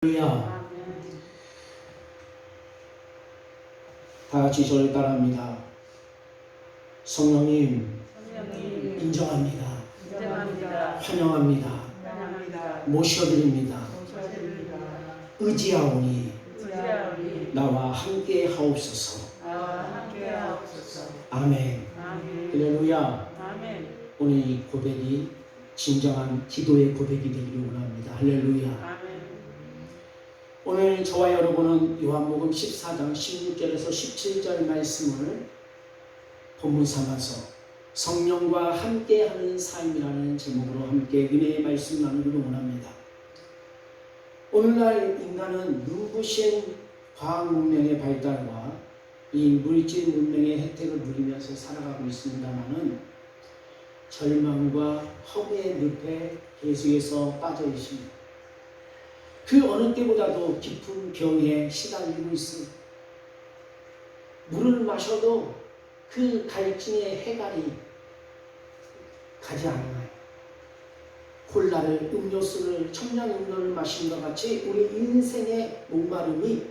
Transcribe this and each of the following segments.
할렐루야. 다 같이 저를 따라합니다. 성령님 인정합니다. 환영합니다. 모셔드립니다. 의지하오니 나와 함께 하옵소서. 아멘. 할렐루야. 오늘 이 고백이 진정한 기도의 고백이 되기를 원합니다. 할렐루야. 오늘 저와 여러분은 요한복음 14장 16절에서 17절 말씀을 본문 삼아서 성령과 함께하는 삶이라는 제목으로 함께 은혜의 말씀 나누기를 원합니다. 오늘날 인간은 눈부신 과학 문명의 발달과 이 물질 문명의 혜택을 누리면서 살아가고 있습니다마는 절망과 허무의 늪에 계속해서 빠져 있습니다. 그 어느 때보다도 깊은 병에 시달리고 있습니다. 물을 마셔도 그 갈증의 해갈이 가지 않아요. 콜라를, 음료수를, 청량 음료를 마시는 것 같이 우리 인생의 목마름이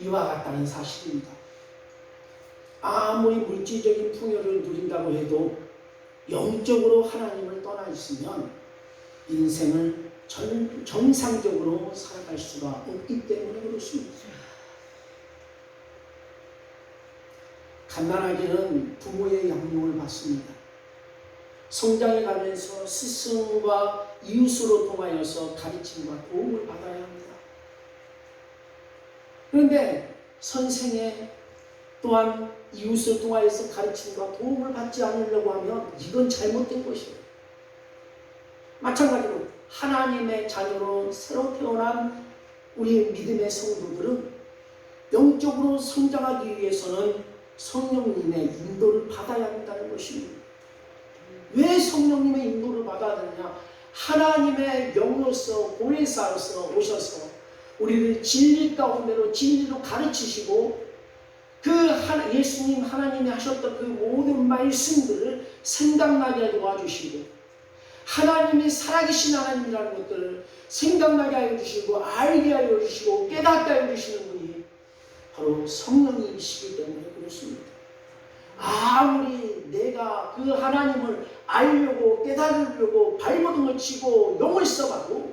이와 같다는 사실입니다. 아무리 물질적인 풍요를 누린다고 해도 영적으로 하나님을 떠나 있으면 인생을 정상적으로 살아갈 수가 없기 때문에 그렇습니다. 갓난아기는 부모의 양육을 받습니다. 성장해 가면서 스승과 이웃으로 통하여서 가르침과 도움을 받아야 합니다. 그런데 선생의 또한 이웃을 통하여서 가르침과 도움을 받지 않으려고 하면 이건 잘못된 것이에요. 마찬가지로 하나님의 자녀로 새로 태어난 우리 믿음의 성도들은 영적으로 성장하기 위해서는 성령님의 인도를 받아야 한다는 것입니다. 왜 성령님의 인도를 받아야 되느냐? 하나님의 영으로서 보혜사로서 오셔서 우리를 진리 가운데로 진리로 가르치시고 예수님 하나님이 하셨던 그 모든 말씀들을 생각나게 도와주시고 하나님이 살아계신 하나님이라는 것들을 생각나게 하여 주시고 알게 하여 주시고 깨닫게 하여 주시는 분이 바로 성령님이시기 때문에 그렇습니다. 아무리 내가 그 하나님을 알려고 깨달으려고 발버둥을 치고 용을 써봐도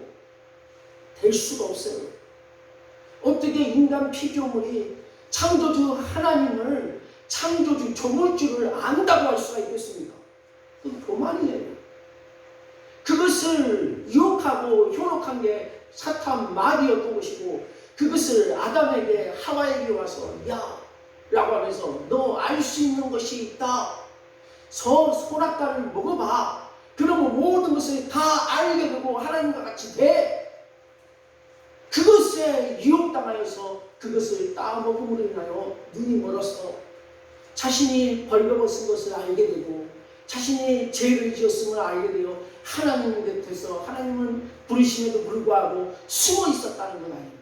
될 수가 없어요. 어떻게 인간 피조물이 창조주 하나님을 창조주 조물주를 안다고 할 수가 있겠습니까? 그건 교만이에요. 그것을 유혹하고 현혹한 게 사탄 마귀였던 것이고 그것을 아담에게 하와에게 와서 야 라고 하면서 너 알 수 있는 것이 있다. 소낙과를 먹어봐. 그러면 모든 것을 다 알게 되고 하나님과 같이 돼. 그것에 유혹당하여서 그것을 따먹음으로 인하여 눈이 멀어서 자신이 벌거벗은 것을 알게 되고 자신이 죄를 지었음을 알게 되어 하나님 곁에서 하나님을 부르심에도 불구하고 숨어 있었다는 건 아닙니다.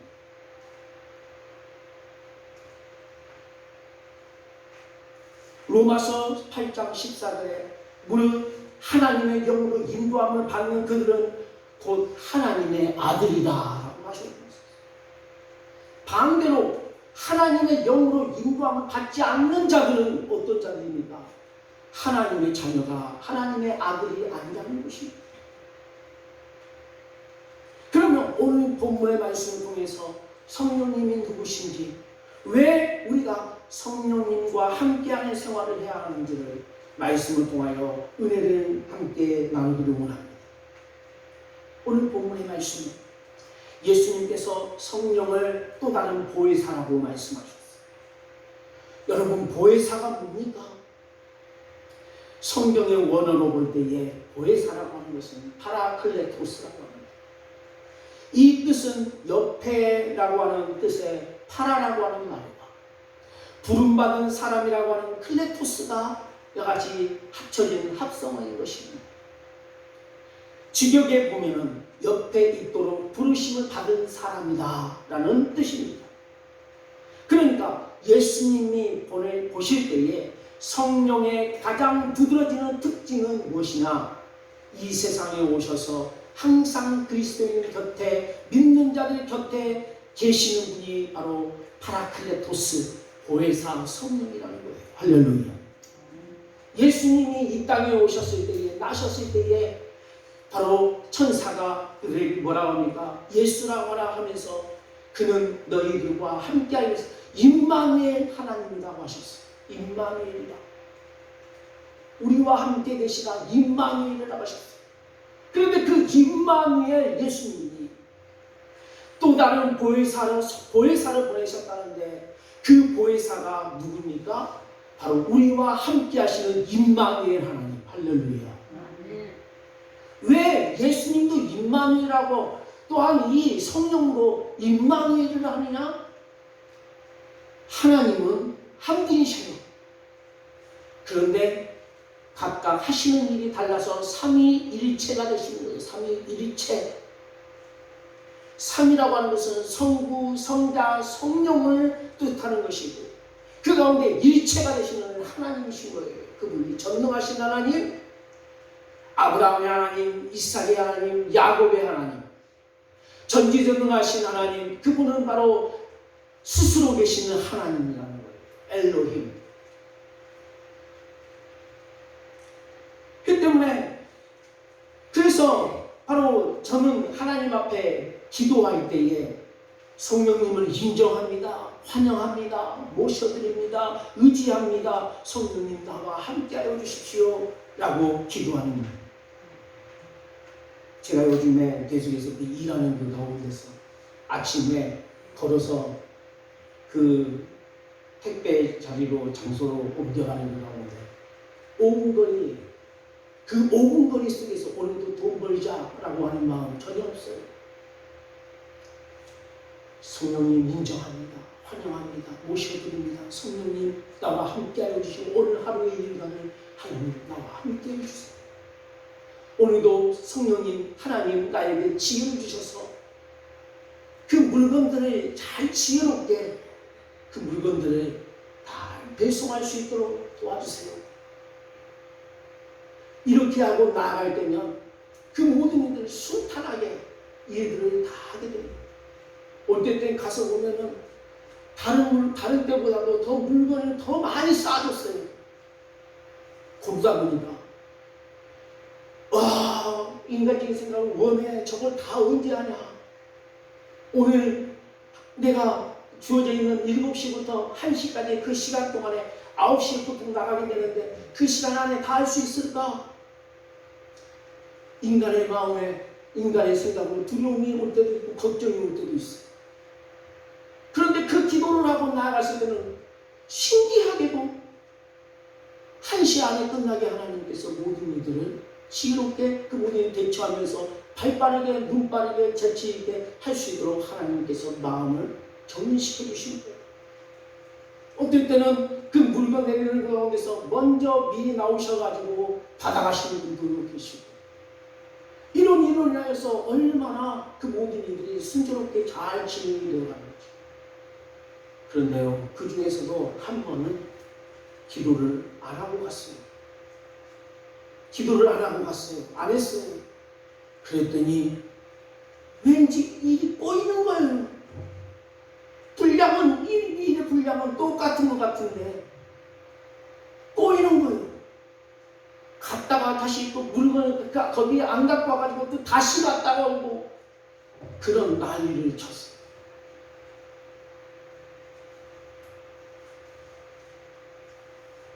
로마서 8장 14절에 무릇 하나님의 영으로 인도함을 받는 그들은 곧 하나님의 아들이다 라고 하셨습니다. 반대로 하나님의 영으로 인도함을 받지 않는 자들은 어떤 자들입니까? 하나님의 자녀가 하나님의 아들이 아니라는 것입니다. 그러면 오늘 본문의 말씀을 통해서 성령님이 누구신지, 왜 우리가 성령님과 함께하는 생활을 해야 하는지를 말씀을 통하여 은혜를 함께 나누기를 원합니다. 오늘 본문의 말씀은 예수님께서 성령을 또 다른 보혜사라고 말씀하셨어요. 여러분, 보혜사가 뭡니까? 성경의 원어로 볼 때에 보혜사라고 하는 것은 파라클레토스라고 합니다. 이 뜻은 옆에라고 하는 뜻의 파라라고 하는 말과 부름받은 사람이라고 하는 클레토스가 여러가지 합쳐진 합성어인 것입니다. 직역에 보면은 옆에 있도록 부르심을 받은 사람이다 라는 뜻입니다. 그러니까 예수님이 보실 때에 성령의 가장 두드러지는 특징은 무엇이냐? 이 세상에 오셔서 항상 그리스도인 곁에, 믿는 자들 곁에 계시는 분이 바로 파라클레토스, 보혜사 성령이라는 거예요. 할렐루야. 예수님이 이 땅에 오셨을 때에, 나셨을 때에 바로 천사가 그에게 뭐라고 합니까? 예수라고 하라 하면서 그는 너희들과 함께하여 임마누엘 하나님이라고 하셨어요. 임마누엘이다. 우리와 함께 계시다. 임마누엘이라고 하셨어요. 그런데 그 임마누엘 예수님이 또 다른 보혜사를 보내셨다는데 그 보혜사가 누굽니까? 바로 우리와 함께 하시는 임마누엘 하나님. 할렐루야. 왜 예수님도 임마누엘이라고 또한 이 성령도 임마누엘을 하느냐? 하나님은 한 분이셔요. 그런데 각각 하시는 일이 달라서 삼위일체가 되시는 거예요. 삼위일체. 삼이라고 하는 것은 성부, 성자, 성령을 뜻하는 것이고 그 가운데 일체가 되시는 하나님이신 거예요. 그분이 전능하신 하나님, 아브라함의 하나님, 이삭의 하나님, 야곱의 하나님, 전지전능하신 하나님, 그분은 바로 스스로 계시는 하나님이라는 거예요. 엘로힘. 그 때문에 그래서 바로 저는 하나님 앞에 기도할 때에 성령님을 인정합니다. 환영합니다. 모셔드립니다. 의지합니다. 성령님 나와 함께하여 주십시오. 라고 기도하는 거예요. 제가 요즘에 계속해서 일하는 그 가운데서 아침에 걸어서 그 택배 자리로 장소로 옮겨가는 그 가운데 5분 거리, 그 5분 거리 속에서 오늘도 돈 벌자라고 하는 마음 전혀 없어요. 성령님 인정합니다. 환영합니다. 모셔드립니다. 성령님 나와 함께하여 주시고 오늘 하루의 일과를 하나님 나와 함께해 주세요. 오늘도 성령님 하나님 나에게 지혜를 주셔서 그 물건들을 잘 지혜롭게 그 물건들을 다 배송할 수 있도록 도와주세요. 이렇게 하고 나아갈 때면 그 모든 일들을 순탄하게 일들을 다 하게 됩니다. 올 때 가서 보면은 다른 때보다도 더 물건을 더 많이 쌓아줬어요. 거기다 보니까 와, 인간적인 생각을 원해. 저걸 다 언제 하냐. 오늘 내가 주어져 있는 7시부터 1시까지 그 시간 동안에 9시에 보통 나가게 되는데 그 시간 안에 다 할 수 있을까? 인간의 마음에, 인간의 생각으로 두려움이 올 때도 있고 걱정이 올 때도 있어요. 그런데 그 기도를 하고 나아갔을 때는 신기하게도 1시 안에 끝나게 하나님께서 모든 일들을 지혜롭게 그 모든 일을 대처하면서 발빠르게 눈빠르게 재치 있게 할 수 있도록 하나님께서 마음을 정리시켜 주시는 거예요. 어떨 때는 그 물건 내리는 그 가운데서 먼저 미리 나오셔가지고 받아가시는 분들도 계시고 이런 일을 인하여서 얼마나 그 모든 일들이 순조롭게 잘 진행이 되어가는 거죠. 그런데요, 그 중에서도 한 번은 기도를 안 하고 갔어요. 기도를 안 하고 갔어요. 안 했어요. 그랬더니 왠지 일이 꼬이는 거예요. 분량은 일의 분량은 똑같은 것 같은데 꼬이는 거예요. 갔다가 다시 또 물건을 거기에 안 갖고 와가지고 또 다시 갔다가 오고 그런 난리를 쳤어요.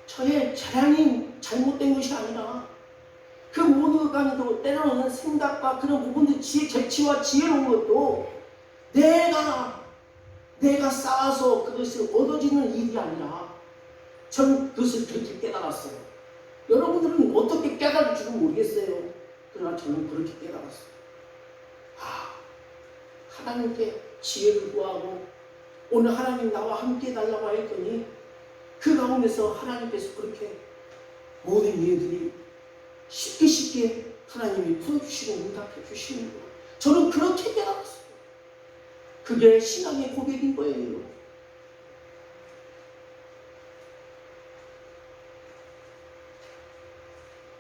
저의 자량이 잘못된 것이 아니라 그 모든 것까지도 때로는 생각과 그런 부분들 재치와 지혜로운 것도 내가 쌓아서 그것을 얻어지는 일이 아니라 저는 그것을 그렇게 깨달았어요. 여러분들은 어떻게 깨달을지도 모르겠어요. 그러나 저는 그렇게 깨달았어요. 하나님께 지혜를 구하고 오늘 하나님 나와 함께 해달라고 했더니 그 가운데서 하나님께서 그렇게 모든 일들이 쉽게 하나님이 풀어주시고 응답해 주시는 거예요. 저는 그렇게 깨달았어요. 그게 신앙의 고백인 거예요.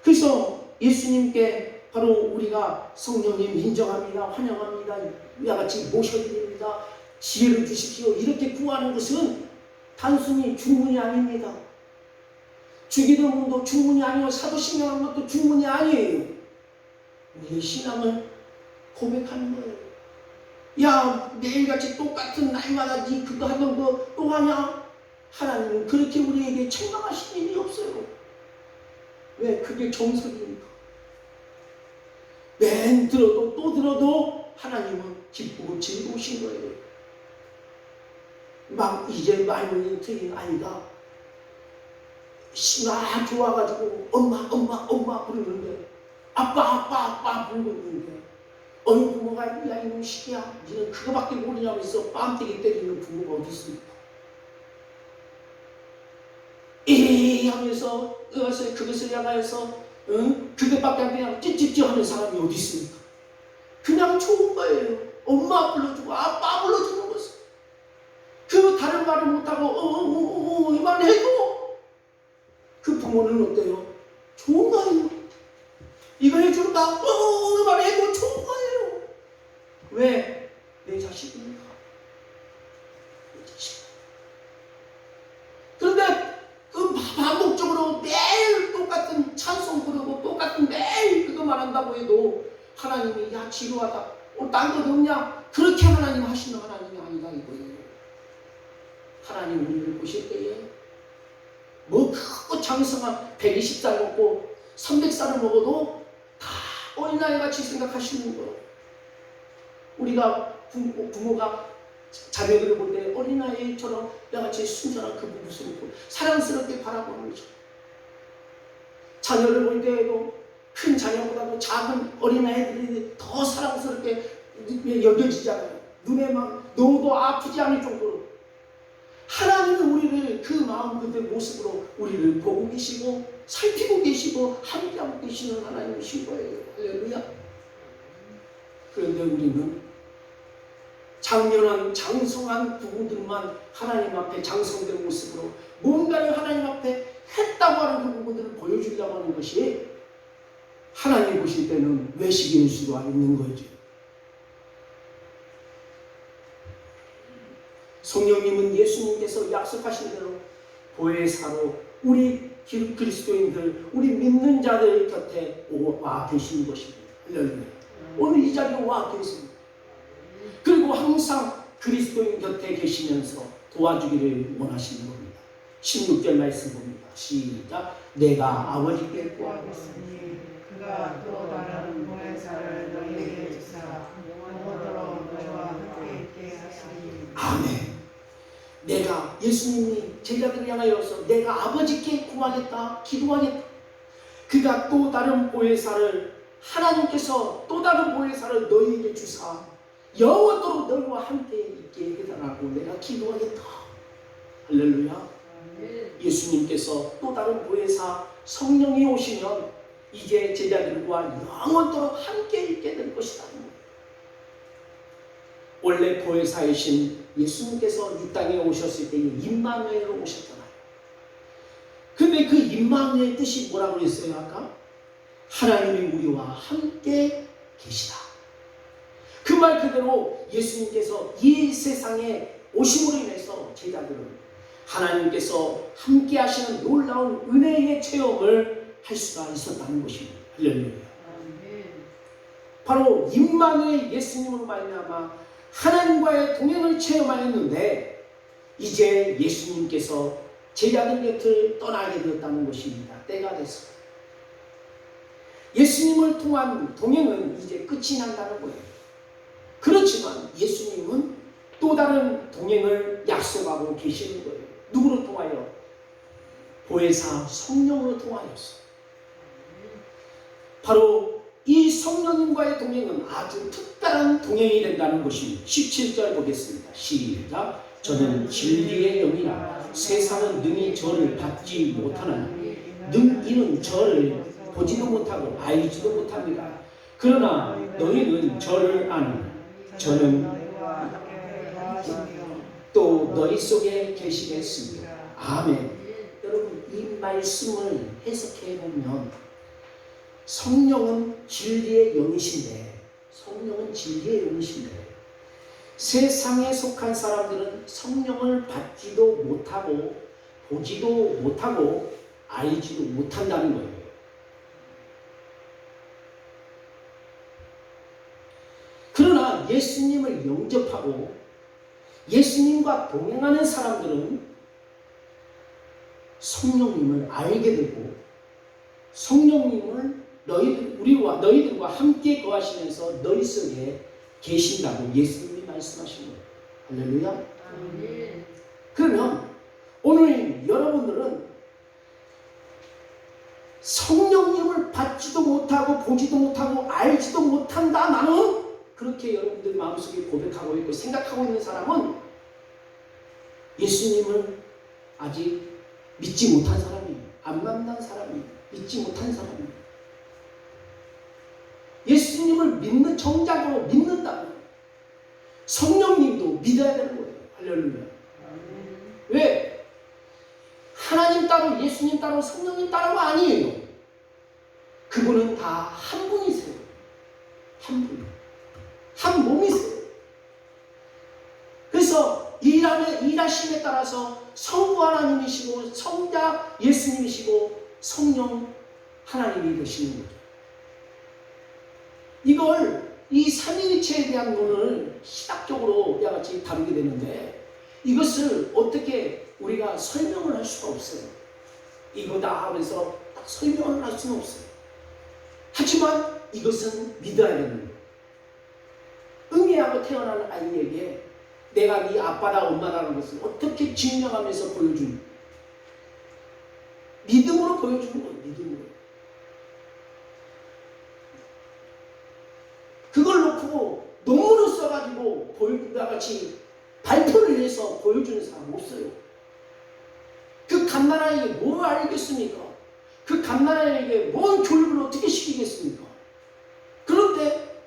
그래서 예수님께 바로 우리가 성령님 인정합니다, 환영합니다, 이와 같이 모셔드립니다, 지혜를 주십시오 이렇게 구하는 것은 단순히 주문이 아닙니다. 주기도문도 주문이 아니고 사도신경하는 것도 주문이 아니에요. 우리의 신앙을 고백하는 거예요. 야, 매일같이 똑같은 날마다 네 그거 하던 거 또 하냐? 하나님은 그렇게 우리에게 책망하실 일이 없어요. 왜? 그게 정석이니까. 맨 들어도 또 들어도 하나님은 기쁘고 즐거우신 거예요. 막 이제 말문이 트인 아이가 막 좋아가지고 엄마 부르는데 아빠 부르는데 어느 부모가 야 이놈 시기야 니는 그거밖에 모르냐고 해서 뺨때기 때리는 부모가 어디 있습니까? 에이 하면서 그것을 향하여서 그것밖에 안 되냐고 찌찌찌 하는 사람이 어디 있습니까? 그냥 좋은 거예요. 엄마 불러주고 아빠 불러주는 것을. 그 다른 말을 못하고 이만 해도 그 부모는 어때요? 좋은 거예요. 이거 해준다 이만 해도 좋은 거예요. 왜? 내 자식이니까. 내 자식. 그런데 그 반복적으로 매일 똑같은 찬송 부르고 똑같은 매일 그거만 한다고 해도 하나님이 야 지루하다 딴 것 없냐? 그렇게 하나님 하시는 하나님이 아니다 이거예요. 하나님 우리를 보실 때에 뭐 크고 장성한 120살 먹고 300살을 먹어도 다 어린아이 같이 생각하시는 거예요. 우리가 부모가 자녀들을 볼 때 어린아이처럼 나같이 순전한 그 모습을 보고 사랑스럽게 바라보는 거죠. 자녀를 볼 때에도 큰 자녀보다도 작은 어린아이들이 더 사랑스럽게 여겨지잖아요. 눈에 막 너무도 아프지 않을 정도로. 하나님은 우리를 그 마음 그대 모습으로 우리를 보고 계시고 살피고 계시고 함께하고 계시는 하나님이신 거예요. 할렐루야. 그런데 우리는 장면한 장성한 부분들만 하나님 앞에 장성된 모습으로 뭔가를 하나님 앞에 했다고 하는 그 부분들을 보여주려고 하는 것이 하나님 보실 때는 외식일 수가 있는 거죠. 성령님은 예수님께서 약속하신 대로 보혜사로 우리 그리스도인들, 우리 믿는 자들 곁에 와 계시는 것입니다. 할렐루야. 오늘 이 자리에 와 계십니다. 그리고 항상 그리스도인 곁에 계시면서 도와주기를 원하시는 겁니다. 16절 말씀 봅니다. 시작. 내가 아버지께 구하겠으니 그가 또 다른 보혜사를 너희에게 주사 영원토록 너희와 함께 있게 하시니. 아멘. 내가 예수님이 제자들을 향하여서 내가 아버지께 구하겠다, 기도하겠다. 그가 또 다른 보혜사를 하나님께서 또 다른 보혜사를 너희에게 주사 영원토록 너희와 함께 있게 해달라고 내가 기도하겠다. 할렐루야. 예수님께서 또 다른 보혜사 성령이 오시면 이제 제자들과 영원토록 함께 있게 될 것이다. 원래 보혜사이신 예수님께서 이 땅에 오셨을 때 임마누엘로 오셨잖아요. 근데 그 임마누엘 뜻이 뭐라고 했어요 아까? 하나님이 우리와 함께 계시다. 그 말 그대로 예수님께서 이 세상에 오심으로 인해서 제자들은 하나님께서 함께 하시는 놀라운 은혜의 체험을 할 수가 있었다는 것입니다. 할렐루야. 바로 임마누엘 예수님으로 말미암아 하나님과의 동행을 체험하였는데 이제 예수님께서 제자들 곁을 떠나게 되었다는 것입니다. 때가 됐어. 예수님을 통한 동행은 이제 끝이 난다는 거예요. 그렇지만 예수님은 또 다른 동행을 약속하고 계시는 거예요. 누구로 통하여? 보혜사 성령으로 통하여서. 바로 이 성령님과의 동행은 아주 특별한 동행이 된다는 것입니다. 17절 보겠습니다. 시작. 저는 진리의 영이라 세상은 능히 저를 받지 못하나 이는 저를 보지도 못하고 알지도 못합니다. 그러나 너희는 저를 아니 저는 또 너희 속에 계시겠습니다. 아멘. 여러분 이 말씀을 해석해 보면 성령은 진리의 영이신데 세상에 속한 사람들은 성령을 받지도 못하고 보지도 못하고 알지도 못한다는 거예요. 그러나 예수님을 영접하고 예수님과 동행하는 사람들은 성령님을 알게 되고 성령님을 너희들과 함께 거하시면서 너희 속에 계신다고 예수님이 말씀하신 거예요. 할렐루야. 그러면 오늘 여러분들은 성령님을 받지도 못하고 보지도 못하고 알지도 못한다. 나는 그렇게 여러분들 마음속에 고백하고 있고 생각하고 있는 사람은 예수님을 아직 믿지 못한 사람이에요. 안 만난 사람이에요. 믿지 못한 사람이에요. 예수님을 믿는 정작으로 믿는다면 성령님도 믿어야 되는 거예요. 할렐루야. 왜? 하나님 따로 예수님 따로 성령님 따로가 아니에요. 그분은 다 한 분이세요. 한 분. 한 몸이세요. 그래서 일하심에 따라서 성부 하나님이시고 성자 예수님이시고 성령 하나님이 되시는 거죠. 이걸 이 삼위일체에 대한 논을 시각적으로 이와 같이 다루게 되는데 이것을 어떻게 우리가 설명을 할 수가 없어요. 이거다 하면서 딱 설명을 할 수는 없어요. 하지만 이것은 믿어야 되는 거예요. 응애하고 태어난 아이에게 내가 네 아빠다 엄마라는 것을 어떻게 증명하면서 보여주는 믿음으로 보여주는 거예요. 믿음으로. 그걸 놓고 논문을 써가지고 보여준다 같이 발표를 해서 보여주는 사람 없어요. 그 갓난아이에게 뭘 알겠습니까? 그 갓난아이에게 뭔 교육을 어떻게 시키겠습니까? 그런데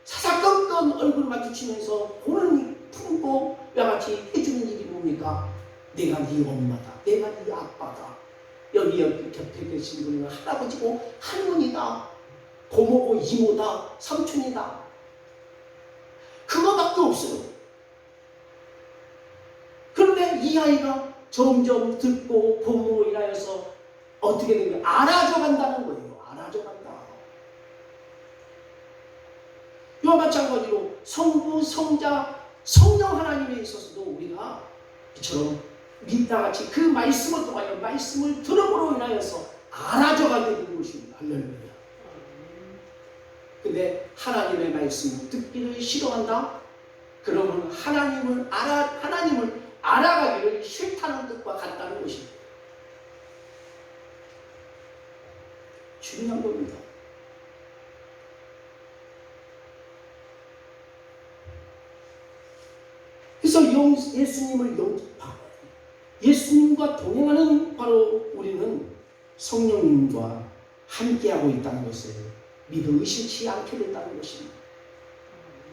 사사건건 얼굴 마주치면서 본을 품고 야같이 해주는 일이 뭡니까? 내가 네 엄마다. 내가 네 아빠다. 여기 곁에 계신 분은 할아버지고 할머니다. 고모고 이모다. 삼촌이다. 그거밖에 없어요. 그런데 이 아이가 점점 듣고 보므로 인하여서 어떻게 되면 알아져 간다는 거예요. 알아져 간다. 이와 마찬가지로 성부, 성자, 성령 하나님에 있어서도 우리가 이처럼 믿다 같이 그 말씀을 통하여 말씀을 들음으로 인하여서 알아져 가게 되는 것입니다. 할렐루야. 근데 하나님의 말씀을 듣기를 싫어한다? 그러면 하나님을 알아가기를 싫다는 뜻과 같다는 것입니다. 중요한 겁니다. 그래서 예수님을 영접하고 예수님과 동행하는 바로 우리는 성령님과 함께하고 있다는 것을 믿어 의심치 않게 된다는 것입니다.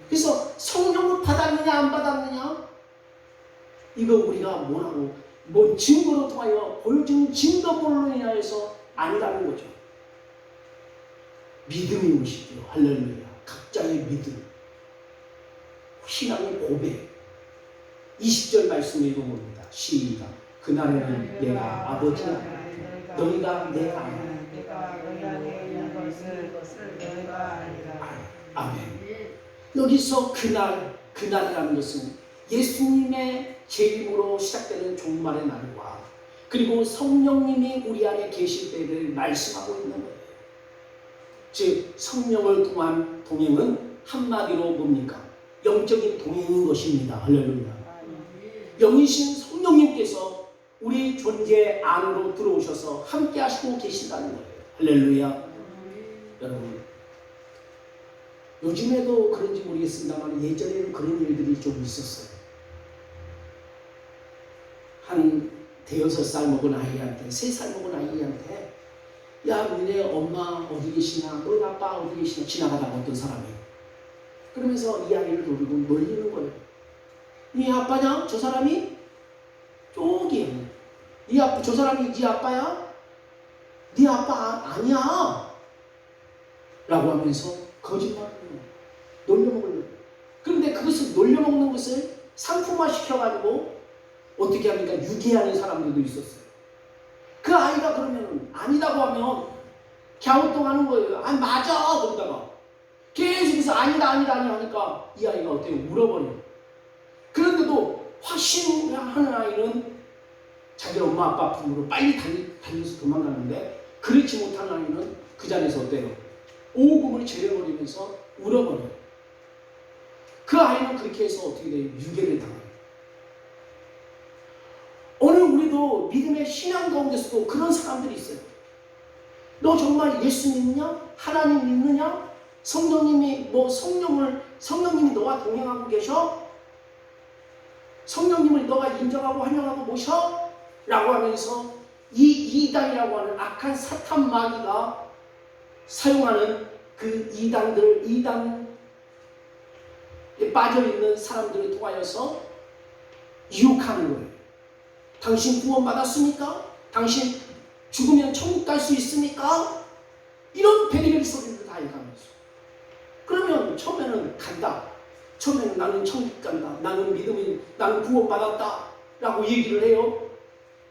그래서 성령을 받았느냐 안 받았느냐 이거 우리가 뭐라고 뭔 증거로 통하여 보여주는 증거물로 인하여서 아니라는 거죠. 믿음이 것이죠. 할렐루야. 각자의 믿음, 신앙의 고백. 20절 말씀을 읽어봅니다. 시작. 그날에는 내가 아버지가 너희가 내 아내 내가 너희 안에 있는 것을 너희가 알리라. 아멘. 여기서 그날이라는 것은 예수님의 재림으로 시작되는 종말의 날과 그리고 성령님이 우리 안에 계실 때를 말씀하고 있는 거예요. 즉 성령을 통한 동행은 한마디로 뭡니까? 영적인 동행인 것입니다. 할렐루야. 영이신 성령님께서 우리 존재 안으로 들어오셔서 함께 하시고 계신다는 거예요. 할렐루야. 여러분 요즘에도 그런지 모르겠습니다만 예전에는 그런 일들이 좀 있었어요. 한 대여섯 살 먹은 아이한테 3살 먹은 아이한테 야 너네 엄마 어디 계시나 너희 아빠 어디 계시나 지나가다가 어떤 사람이 그러면서 이 아이를 노리고 놀리는 거예요. 네 아빠냐? 저 사람이? 저기야. 저 사람이 네 아빠야? 네 아빠 아니야. 라고 하면서 거짓말을 해요. 놀려먹으려고. 그런데 그것을 놀려먹는 것을 상품화 시켜가지고 어떻게 합니까? 유기하는 사람들도 있었어요. 그 아이가 그러면 아니라고 하면 갸우뚱하는 거예요. 아니 맞아 그러다가 계속해서 아니다 하니까 이 아이가 어때요? 울어버려요. 그런데도 확신하는 아이는 자기 엄마 아빠 품으로 빨리 달려서 도망가는데, 그렇지 못한 아이는 그 자리에서 어때요? 오금을 제려버리면서 울어버려요. 그 아이는 그렇게 해서 어떻게 돼요? 유괴를 당해요. 오늘 우리도 믿음의 신앙 가운데서도 그런 사람들이 있어요. 너 정말 예수 믿느냐? 하나님 믿느냐? 성령님이 성령님이 너와 동행하고 계셔? 성령님을 너가 인정하고 환영하고 모셔? 라고 하면서 이 이단이라고 하는 악한 사탄 마귀가 사용하는 그 이단에 빠져있는 사람들을 통하여서 유혹하는 거예요. 당신 구원받았습니까? 당신 죽으면 천국 갈 수 있습니까? 이런 베리베리 소리를 다 해가면서, 그러면 처음에는 간다. 처음에는 나는 천국 간다. 나는 구원받았다. 라고 얘기를 해요.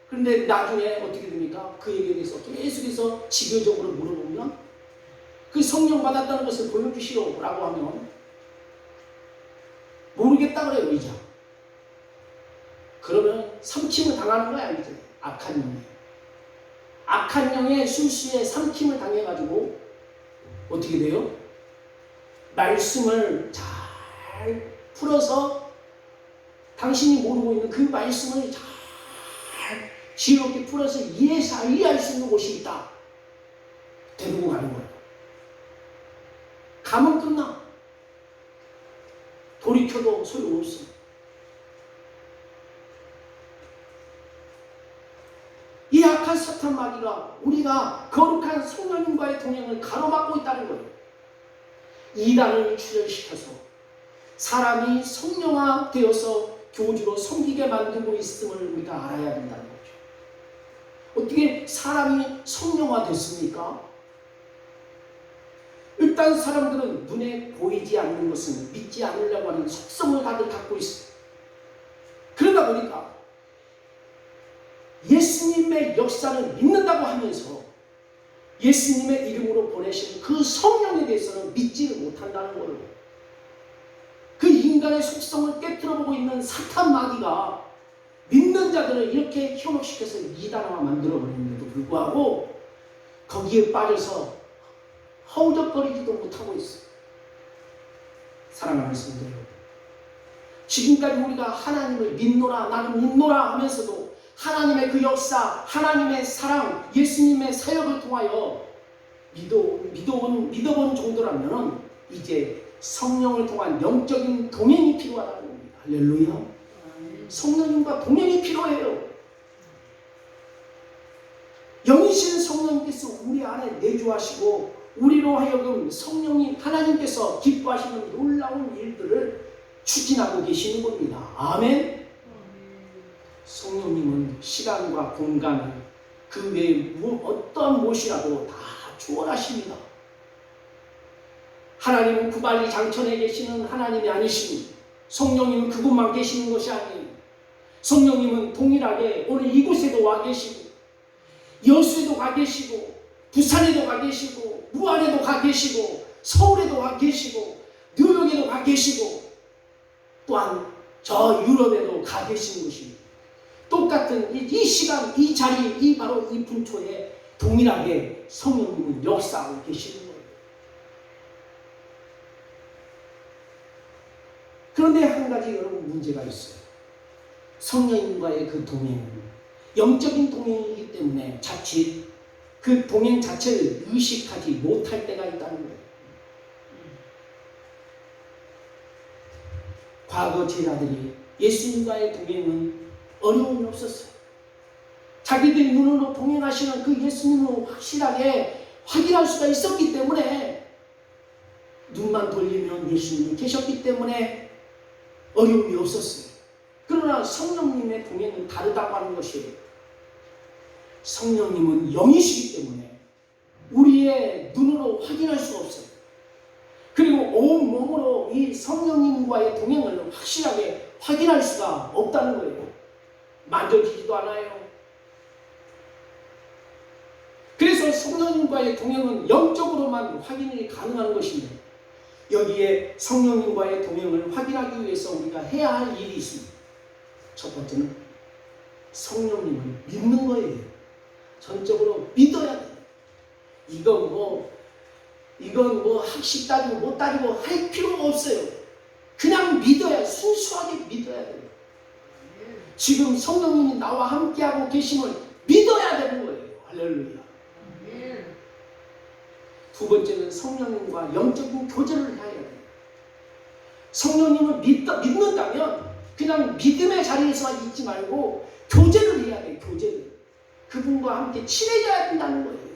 그런데 나중에 어떻게 됩니까? 그 얘기에 대해서 계속해서 지교적으로 물어보면, 그 성령 받았다는 것을 보여주시오 라고 하면 모르겠다 그래요. 이제 그러면 삼킴을 당하는 거야. 이제 악한 영의 술수에 삼킴을 당해가지고 어떻게 돼요? 말씀을 잘 풀어서 당신이 모르고 있는 그 말씀을 잘 지혜롭게 풀어서 이해할 수 있는 곳이 있다. 데리고 가는 거예요. 가면 끝나. 돌이켜도 소용없어. 이 악한 사탄 마귀가 우리가 거룩한 성령님과의 동행을 가로막고 있다는 거예요. 이단을 출현시켜서 사람이 성령화 되어서 교주로 섬기게 만들고 있음을 우리가 알아야 된다는 거죠. 어떻게 사람이 성령화 됐습니까? 일단 사람들은 눈에 보이지 않는 것은 믿지 않으려고 하는 속성을 다들 갖고 있어요. 그러다 보니까 예수님의 역사를 믿는다고 하면서 예수님의 이름으로 보내신 그 성령에 대해서는 믿지를 못한다는 거예요. 그 인간의 속성을 깨트려보고 있는 사탄 마귀가 믿는 자들을 이렇게 현혹시켜서 이단화가 만들어버리는데도 불구하고 거기에 빠져서 허우적거리지도 못하고 있어요. 사랑하는 성도 여러분, 지금까지 우리가 하나님을 믿노라, 나는 믿노라 하면서도 하나님의 그 역사, 하나님의 사랑, 예수님의 사역을 통하여 믿어본 정도라면 이제 성령을 통한 영적인 동행이 필요하다는 겁니다. 할렐루야. 성령님과 동행이 필요해요. 영이신 성령님께서 우리 안에 내주하시고 우리로 하여금 하나님께서 기뻐하시는 놀라운 일들을 추진하고 계시는 겁니다. 아멘. 성령님은 시간과 공간을 그 외에 어떤 무엇이라도 다 초월하십니다. 하나님은 구발리 장천에 계시는 하나님이 아니시니 성령님은 그곳만 계시는 것이 아니에요. 성령님은 동일하게 오늘 이곳에도 와 계시고 여수에도 가 계시고 부산에도 가 계시고 무안에도 가 계시고 서울에도 가 계시고 뉴욕에도 가 계시고 또한 저 유럽에도 가 계시는 것입니다. 똑같은 이 시간, 이 자리, 바로 이 분초에 동일하게 성령님은 역사하고 계시는 거예요. 그런데 한 가지 여러분 문제가 있어요. 성령님과의 그 동행은 영적인 동행이기 때문에 자칫 그 동행 자체를 의식하지 못할 때가 있다는 거예요. 과거 제자들이 예수님과의 동행은 어려움이 없었어요. 자기들 눈으로 동행하시는 그 예수님을 확실하게 확인할 수가 있었기 때문에 눈만 돌리면 예수님이 계셨기 때문에 어려움이 없었어요. 그러나 성령님의 동행은 다르다고 하는 것이에요. 성령님은 영이시기 때문에 우리의 우리의 눈으로 확인할 수가 없어요. 그리고 온몸으로 이 성령님과의 동행을 확실하게 확인할 수가 없다는 거예요. 만져지지도 않아요. 그래서 성령님과의 동행은 영적으로만 확인이 가능한 것입니다. 여기에 성령님과의 동행을 확인하기 위해서 우리가 해야 할 일이 있습니다. 첫 번째는 성령님을 믿는 거예요. 전적으로 믿어야 돼요. 이건 뭐 학식 따지고 못 따지고 할 필요가 없어요. 그냥 믿어야, 순수하게 믿어야 돼요. 지금 성령님이 나와 함께하고 계심을 믿어야 되는 거예요. 할렐루야. 두 번째는 성령님과 영적인 교제를 해야 돼요. 성령님을 믿는다면 그냥 믿음의 자리에서만 있지 말고 교제를 해야 돼요. 교제를. 그분과 함께 친해져야 된다는 거예요.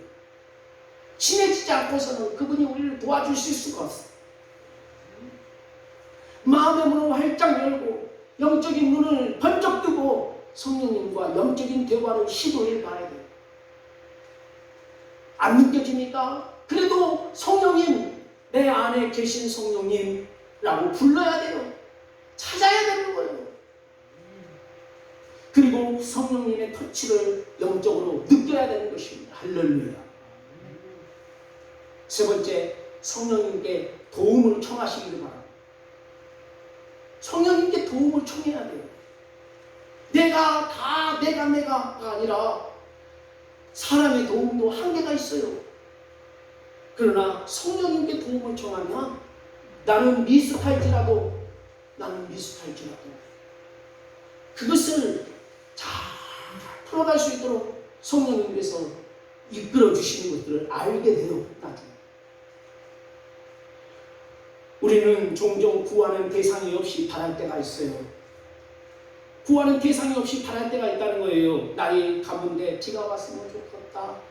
친해지지 않고서는 그분이 우리를 도와주실 수가 없어요. 마음의 문을 활짝 열고 영적인 눈을 번쩍 뜨고 성령님과 영적인 대화를 시도해 봐야 돼요. 안 느껴집니까? 그래도 성령님, 내 안에 계신 성령님라고 불러야 돼요. 찾아야 되는 거예요. 그리고 성령님의 터치를 영적으로 느껴야 되는 것입니다. 할렐루야. 세 번째, 성령님께 도움을 청하시기를 바랍니다. 성령님께 도움을 청해야 돼요. 내가 아니라 사람의 도움도 한계가 있어요. 그러나 성령님께 도움을 청하면 나는 미숙할지라도 그것을 잘 풀어갈 수 있도록 성령님께서 이끌어 주시는 것들을 알게 돼요. 나중에. 우리는 종종 구하는 대상이 없이 바랄 때가 있어요. 구하는 대상이 없이 바랄 때가 있다는 거예요. 날이 가문데 비가 왔으면 좋겠다.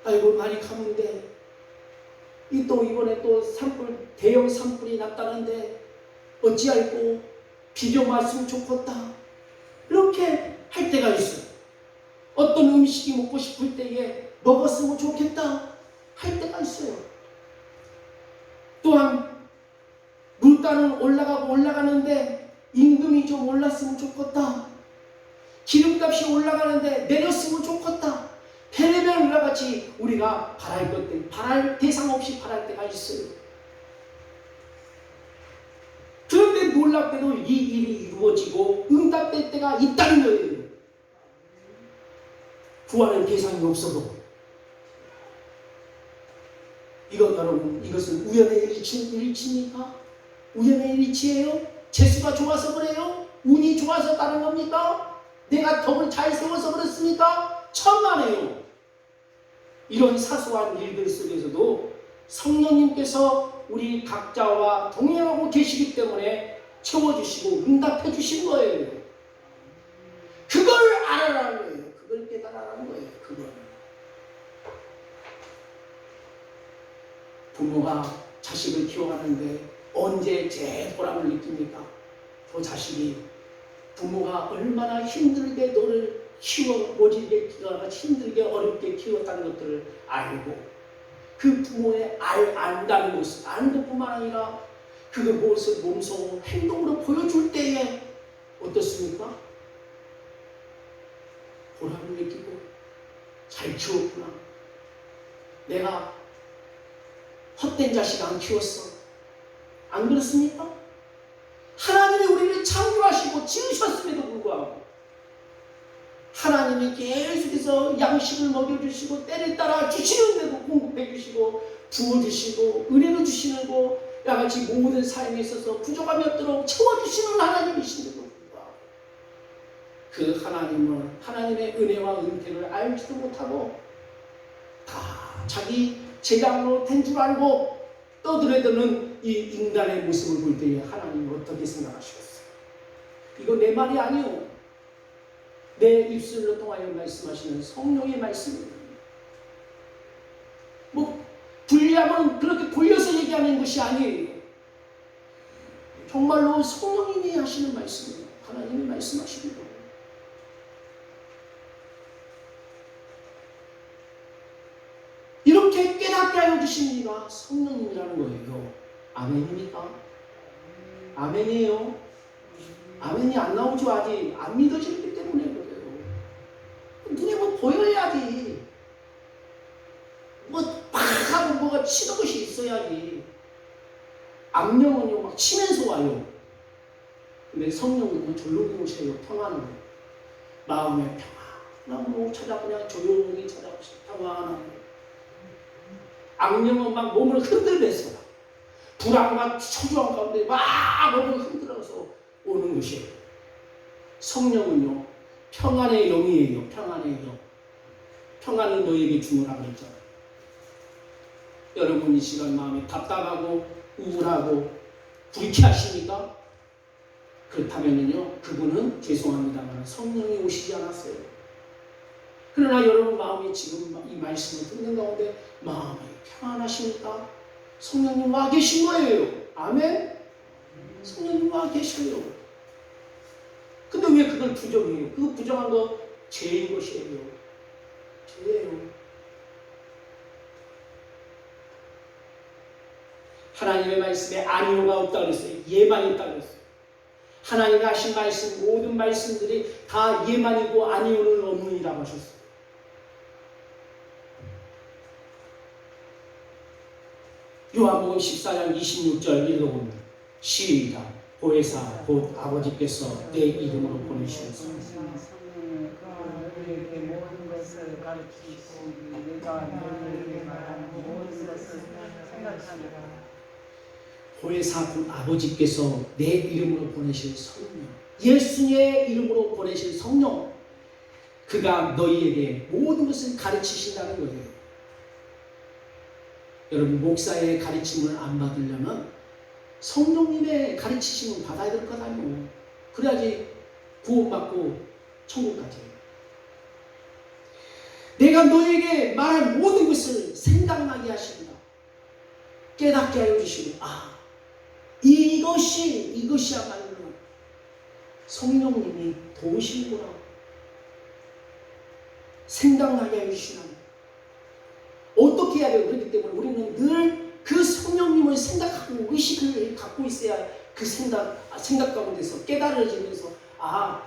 아이고 날이 가문데 이번에 또 대형 산불이 났다는데 어찌할꼬 비 좀 왔으면 좋겠다. 이렇게 할 때가 있어요. 어떤 음식이 먹고 싶을 때에 먹었으면 좋겠다 할 때가 있어요. 또한 물가는 올라가는데 임금이 좀 올랐으면 좋겠다. 기름값이 올라가는데 내렸으면 좋겠다. 별의별 과 같이 우리가 바랄 대상 없이 바랄 때가 있어요. 그런데 놀랍게도 이 일이 이루어지고 응답될 때가 있다는 거예요. 구하는 대상이 없어도. 여러분, 이것은 우연의 일치입니까? 우연의 일치예요? 재수가 좋아서 그래요? 운이 좋아서 다른 겁니까? 내가 덕을 잘 세워서 그렇습니까? 천만에요. 이런 사소한 일들 속에서도 성령님께서 우리 각자와 동행하고 계시기 때문에 채워주시고 응답해 주신 거예요. 그걸 알아라는 거예요. 그걸 깨달아라는 거예요. 그걸. 부모가 자식을 키워가는데 언제 제일 보람을 느낍니까? 그 자식이 부모가 얼마나 힘들게 너를 모질게 힘들게 어렵게 키웠다는 것들을 알고 그 부모의 안다는 것을 아는 것뿐만 아니라 그 모습, 몸소, 행동으로 보여줄 때에 어떻습니까? 보람을 느끼고 잘 키웠구나. 내가 헛된 자식 안 키웠어. 안 그렇습니까? 하나님이 우리를 창조하시고 지으셨음에도 불구하고 하나님이 계속해서 양식을 먹여주시고 때를 따라 주시는데도 공급해 주시고 부어주시고 은혜를 주시는 거 야같이 모든 삶에 있어서 부족함이 없도록 채워주시는 하나님이신데도 불구하고 그 하나님은 하나님의 은혜와 은혜를 알지도 못하고 다 자기 제장으로 된 줄 알고 떠들어대는 이 인간의 모습을 볼 때에 하나님은 어떻게 생각하시겠어요? 이거 내 말이 아니요. 내 입술로 통하여 말씀하시는 성령의 말씀입니다. 불리하면 그렇게 돌려서 얘기하는 것이 아니에요. 정말로 성령님이 하시는 말씀이에요. 하나님이 말씀하시는 거예요. 그렇게 깨닫게 하여 주신 이가 성령님이라는 거예요. 아멘입니까? 아멘이에요. 아멘이 안 나오죠. 아직 안 믿어지기 때문에 그래요. 눈에 뭐 보여야지. 뭐 팍 하고 뭐가 치는 것이 있어야지. 악령은요 막 치면서 와요. 근데 성령은 조용히 오세요. 평안으로. 마음의 평안함으로 찾아 그냥 조용히 찾아오세요. 평안함으로. 악령은 막 몸을 흔들면서 불안과 초조한 가운데 막 몸을 흔들어서 오는 것이에요. 성령은요 평안의 영이에요. 평안의 영. 평안을 너에게 주노라 그랬잖아요. 여러분 이 시간 마음이 답답하고 우울하고 불쾌하십니까? 그렇다면요 그분은 죄송합니다만 성령이 오시지 않았어요. 그러나 여러분 마음이 지금 이 말씀을 듣는 가운데 마음이 평안하십니까? 성령님 와 계신 거예요. 아멘? 성령님 와 계셔요. 근데 왜 그걸 부정해요? 그 부정한 거 죄인 것이에요. 죄예요. 하나님의 말씀에 아니오가 없다 그랬어요. 예만 있다 그랬어요. 하나님이 하신 말씀 모든 말씀들이 다 예만이고 아니오는 없느니라고 하셨어요. 요한복음 14장 26절 읽어봅니다. 시작. 보혜사 곧 아버지께서 내 이름으로 보내시옵소서. 너희에게 모든 것을 가르치시고 내가 너희에게 말한 모든 것을 생각하니라. 보혜사 곧 아버지께서 내 이름으로 보내실 성령, 예수님의 이름으로 보내실 성령, 그가 너희에게 모든 것을 가르치신다는 거예요. 여러분 목사의 가르침을 안 받으려면 성령님의 가르치심을 받아야 될 것 아니에요. 그래야지 구원받고 천국 가지. 내가 너에게 말한 모든 것을 생각나게 하십니다. 깨닫게 하여 주시고 이것이야말로 성령님이 도우시는구나. 생각나게 하여 주시나. 어떻게 해야 돼요? 그렇기 때문에 우리는 늘 그 성령님을 생각하고 의식을 갖고 있어야 그 생각 가운데서 깨달아지면서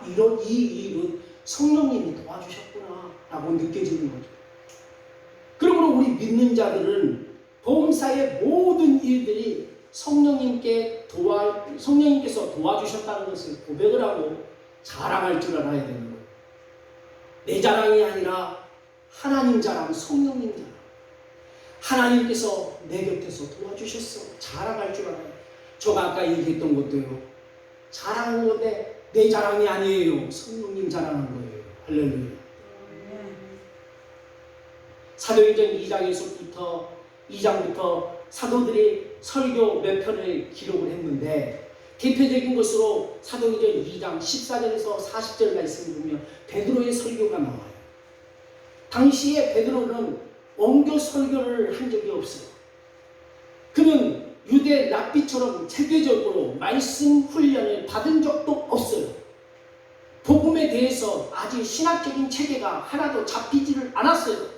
이런 이 일은 성령님이 도와주셨구나 라고 느껴지는 거죠. 그러므로 우리 믿는 자들은 복음사의 모든 일들이 성령님께서 도와주셨다는 것을 고백을 하고 자랑할 줄 알아야 되는 거예요. 내 자랑이 아니라 하나님 자랑, 성령님 자랑. 하나님께서 내 곁에서 도와주셨어. 자랑할 줄 알아요. 제가 아까 얘기했던 것도요. 자랑하는 건데 내 자랑이 아니에요. 성령님 자랑하는 거예요. 할렐루야. 사도행전 2장부터 사도들이 설교 몇 편을 기록을 했는데 대표적인 것으로 사도행전 2장 14절에서 40절 말씀을 보면 베드로의 설교가 나와요. 당시에 베드로는 원교 설교를 한 적이 없어요. 그는 유대 랍비처럼 체계적으로 말씀 훈련을 받은 적도 없어요. 복음에 대해서 아직 신학적인 체계가 하나도 잡히지를 않았어요.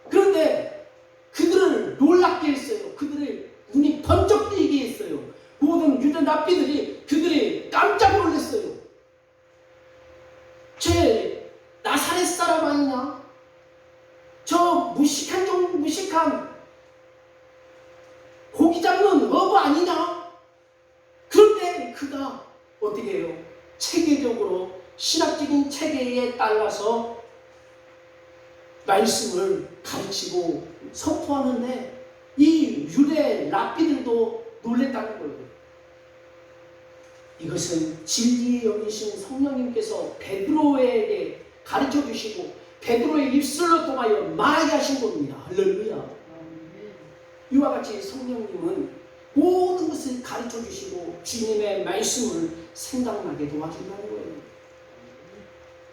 그런데 그들을 놀랍게 했어요. 그들의 눈이 번쩍 뜨이게 했어요. 모든 유대 랍비들이 그들이 깜짝 놀랐어요. 쟤 나사렛 사람 아니냐? 저 무식한 고기 잡는 어부 아니냐? 그런데 그가 어떻게 해요? 체계적으로 신학적인 체계에 따라서 말씀을 가르치고 선포하는데 이 유대 랍비들도 놀랬다는 거예요. 이것은 진리의 영이신 성령님께서 베드로에게 가르쳐 주시고 베드로의 입술로 통하여 말하게 하신 겁니다. 할렐루야. 이와 같이 성령님은 모든 것을 가르쳐 주시고 주님의 말씀을 생각나게 도와준다는 거예요.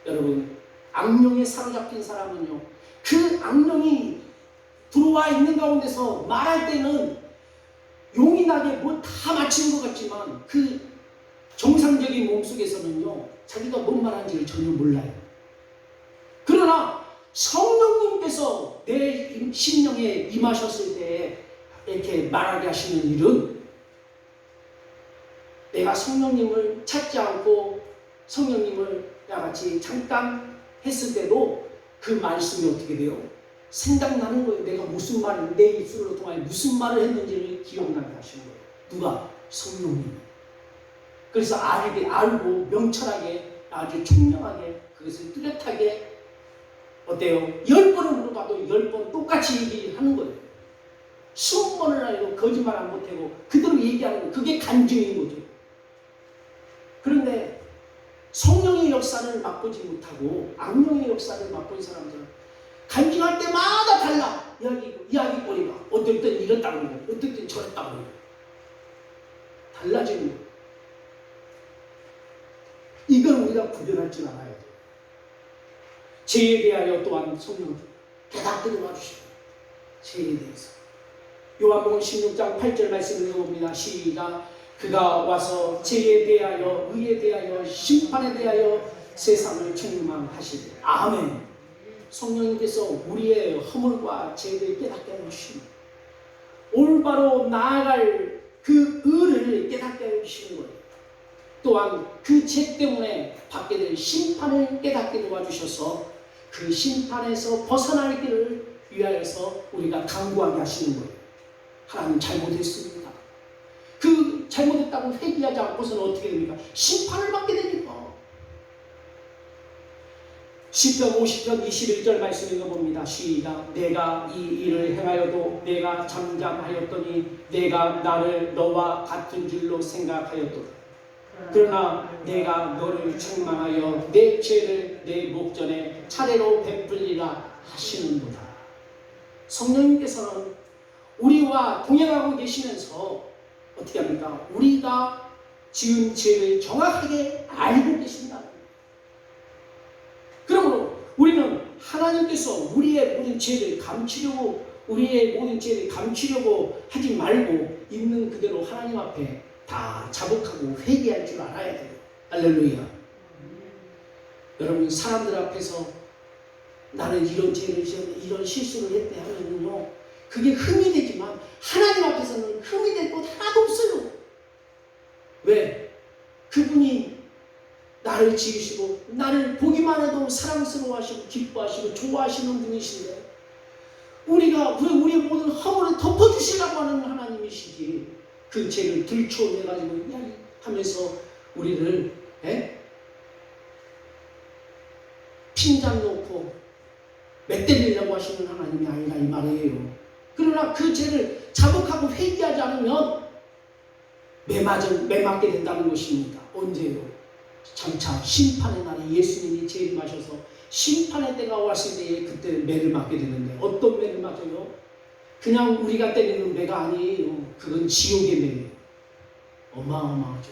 여러분, 악령에 사로잡힌 사람은요, 그 악령이 들어와 있는 가운데서 말할 때는 용인하게 뭐 다 마치는 것 같지만 그 정상적인 몸속에서는요, 자기가 뭔 말하는지를 전혀 몰라요. 그러나 성령님께서 내 심령에 임하셨을 때 이렇게 말하게 하시는 일은 내가 성령님을 찾지 않고 성령님을 나같이 잠깐 했을 때도 그 말씀이 어떻게 돼요? 생각나는 거예요. 내가 무슨 말을 내 입술로 통하여 무슨 말을 했는지를 기억나게 하시는 거예요. 누가? 성령님. 그래서 알고 명철하게 아주 총명하게 그것을 뚜렷하게 어때요? 10번을 물어봐도 10번 똑같이 얘기하는 거예요. 20번을 알고 거짓말 안 못하고 그대로 얘기하는 거예요. 그게 간증인 거죠. 그런데 성령의 역사를 맛보지 못하고 악령의 역사를 맛본 사람들은 간증할 때마다 달라. 이야기거리가 어떨 땐 이랬다고 그러고 어떨 땐 저랬다고 그러고 달라지는 거예요. 이걸 우리가 구별할 줄 알아야 돼요. 죄에 대하여 또한 성령 깨닫게 도와주시고 죄에 대해서 요한복음 16장 8절 말씀을 읽어봅니다. 시작. 그가 와서 죄에 대하여 의에 대하여 심판에 대하여 세상을 책망하시되. 아멘. 성령님께서 우리의 허물과 죄를 깨닫게 해주시고 올바로 나아갈 그 의를 깨닫게 해주시는 거예요. 또한 그 죄 때문에 받게 될 심판을 깨닫게 도와주셔서 그 심판에서 벗어날 길을 위하여서 우리가 강구하게 하시는 거예요. 하나님 잘못했습니다. 그 잘못했다고 회개하지 않고서는 어떻게 됩니까? 심판을 받게 되니까. 시편 50편 21절 말씀 읽어봅니다. 시작. 내가 이 일을 행하여도 내가 잠잠하였더니 내가 나를 너와 같은 줄로 생각하였도다. 그러나 내가 너를 책망하여 내 죄를 내 목전에 차례로 베풀리라 하시는도다. 성령님께서는 우리와 동행하고 계시면서 어떻게 합니까? 우리가 지은 죄를 정확하게 알고 계신다. 그러므로 우리는 하나님께서 우리의 모든 죄를 감추려고 하지 말고 있는 그대로 하나님 앞에 다 자복하고 회개할 줄 알아야 돼요. 할렐루야. 여러분, 사람들 앞에서 나는 이런 죄를 지었네, 이런 실수를 했대 하면요, 그게 흠이 되지만 하나님 앞에서는 흠이 될 것 하나도 없어요. 왜? 그분이 나를 지으시고 나를 보기만 해도 사랑스러워하시고 기뻐하시고 좋아하시는 분이신데 우리의 모든 허물을 덮어주시려고 하는 하나님이시지, 그 죄를 들춰내가지고 하면서 우리를 핀잔 놓고 맷대리려고 하시는 하나님이 아니라 이 말이에요. 그러나 그 죄를 자복하고 회개하지 않으면 매맞게 된다는 것입니다. 언제요? 장차 심판의 날에 예수님이 재림하셔서 심판의 때가 왔을 때에 그때 매를 맞게 되는데, 어떤 매를 맞아요? 그냥 우리가 때리는 매가 아니에요. 그건 지옥의 매예요. 어마어마하죠.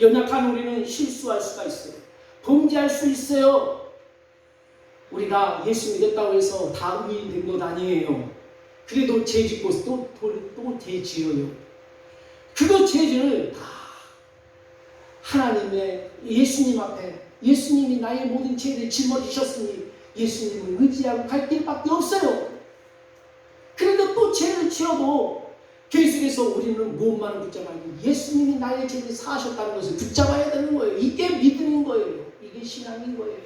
연약한 우리는 실수할 수가 있어요. 범죄할 수 있어요. 우리가 예수 믿었다고 해서 다 의인 된 것 아니에요. 그래도 죄 짓고 또 죄 지어요. 그거 죄를 다 하나님의 예수님 앞에, 예수님이 나의 모든 죄를 짊어지셨으니 예수님을 의지하고 갈 길밖에 없어요. 그런데 또 죄를 지어도 계속해서 우리는 무엇만을 붙잡아야 돼요? 예수님이 나의 죄를 사하셨다는 것을 붙잡아야 되는 거예요. 이게 믿음인 거예요. 이게 신앙인 거예요.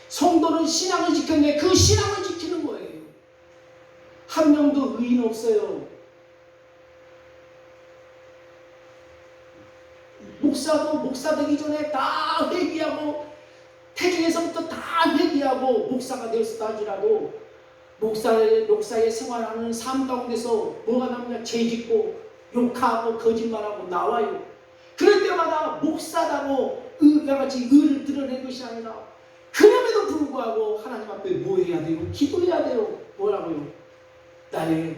성도는 신앙을 지켰는데 그 신앙을 지키는 거예요. 한 명도 의인 없어요. 목사도 목사 되기 전에 다 회개하고, 태중에서부터 다 회개하고 목사가 되었다 하더라도 목사의 생활하는 삶 가운데서 뭐가 나오냐? 죄짓고 욕하고 거짓말하고 나와요. 그럴 때마다 목사다고 같이 의를 드러낸 것이 아니라, 그럼에도 불구하고 하나님 앞에 뭐 해야 돼요? 기도해야 돼요. 뭐라고요? 나의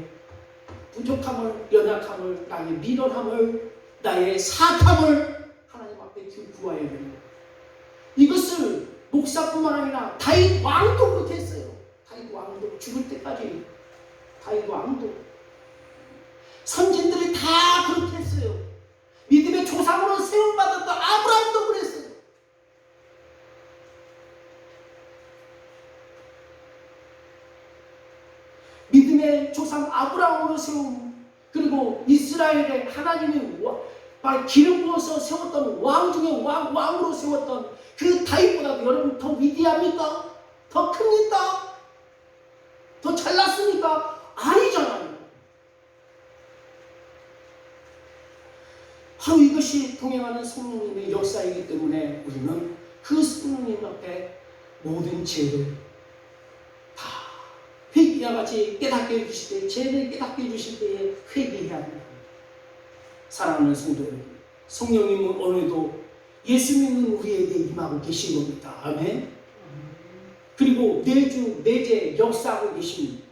부족함을, 연약함을, 나의 미련함을, 나의 사탐을 하나님 앞에 구해야 돼요. 이것을 목사뿐만 아니라 다윗 왕도 그렇게 했어요. 다윗 왕도 죽을 때까지, 다윗 왕도, 선진들이 다 그렇게 했어요. 믿음의 조상으로 세움받았던 아브라함도 그랬어요. 믿음의 조상 아브라함으로 세운, 그리고 이스라엘의 하나님이 기름 부어서 세웠던 왕 중에 왕으로 세웠던 그 다윗보다도 여러분 더 위대합니까? 더 큽니까? 더 잘났습니까? 아니잖아요. 바로 이것이 동행하는 성령님의 역사이기 때문에 우리는 그 성령님 앞에 모든 죄를 다 회개와 같이 깨닫게 해주실 때, 죄를 깨닫게 해주실 때에 회개해야 합니다. 사랑하는 성도 여러분, 성령님은 오늘도 예수 믿는 우리에게 임하고 계신 겁니다. 아멘. 그리고 매주 매제 역사하고 계십니다.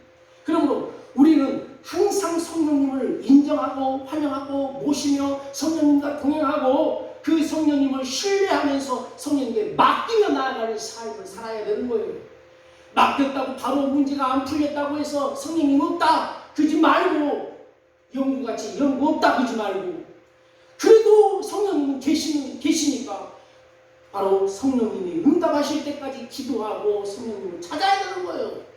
그러므로 우리는 항상 성령님을 인정하고 환영하고 모시며 성령님과 동행하고 그 성령님을 신뢰하면서 성령님께 맡기며 나아가는 삶을 살아야 되는 거예요. 맡겼다고 바로 문제가 안 풀렸다고 해서 성령님 없다 그러지 말고, 영구같이 영구 없다 그러지 말고, 그래도 성령님은 계시니까 바로 성령님이 응답하실 때까지 기도하고 성령님을 찾아야 되는 거예요.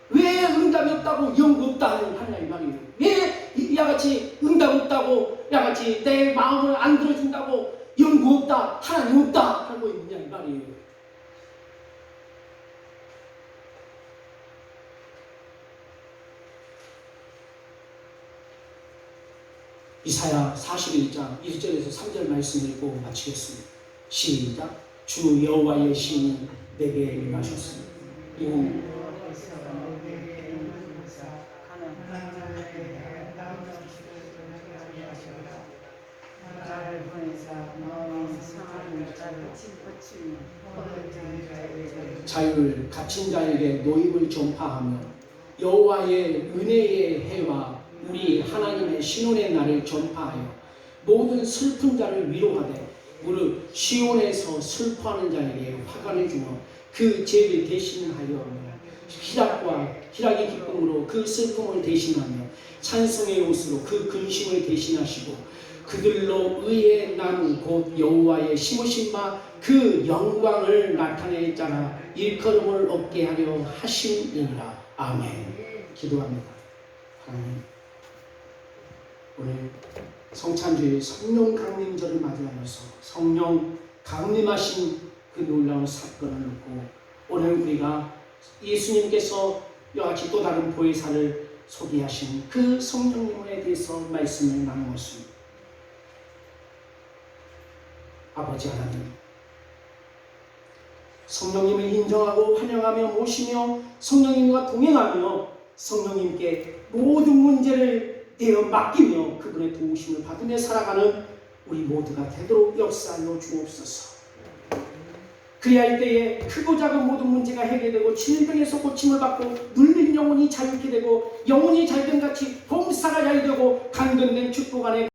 왜 응답이 없다고 영구 없다 하냐 이 말이에요. 왜 야같이 응답 없다고, 야같이 내 마음을 안 들어준다고 영구 없다, 하나님 없다 하고 있느냐 이 말이에요. 이사야 41장 1절에서 3절 말씀 읽고 마치겠습니다. 시작. 주 여호와의 신이 내게 임하셨습니다. 이는 자유를 갇힌 자에게 노임을 전파하며 여호와의 은혜의 해와 우리 하나님의 신혼의 날을 전파하여 모든 슬픈 자를 위로하되 무릇 시온에서 슬퍼하는 자에게 화관을 주며 그 죄를 대신하여 희락의 기쁨으로 그 슬픔을 대신하며 찬송의 옷으로 그 근심을 대신하시고 그들로 의의 나무 곧 여호와의 심으신 바 그 영광을 나타낼 자라 일컬음을 얻게 하려 하심이니라. 아멘. 기도합니다. 하나님, 오늘 성찬주의 성령 강림절을 맞이하면서 성령 강림하신 그 놀라운 사건을 놓고 오늘 우리가 예수님께서 이와같이 또 다른 보혜사를 소개하신 그 성령님에 대해서 말씀을 나누었습니다. 아버지 하나님, 성령님을 인정하고 환영하며 모시며 성령님과 동행하며 성령님께 모든 문제를 내어 맡기며 그분의 도우심을 받으며 살아가는 우리 모두가 되도록 역사하여 주옵소서. 그래야 할 때에 크고 작은 모든 문제가 해결되고 질병에서 고침을 받고 눌린 영혼이 자유케 되고 영혼이 잘된 같이 봉사가 잘 되고 강건된 축복 안에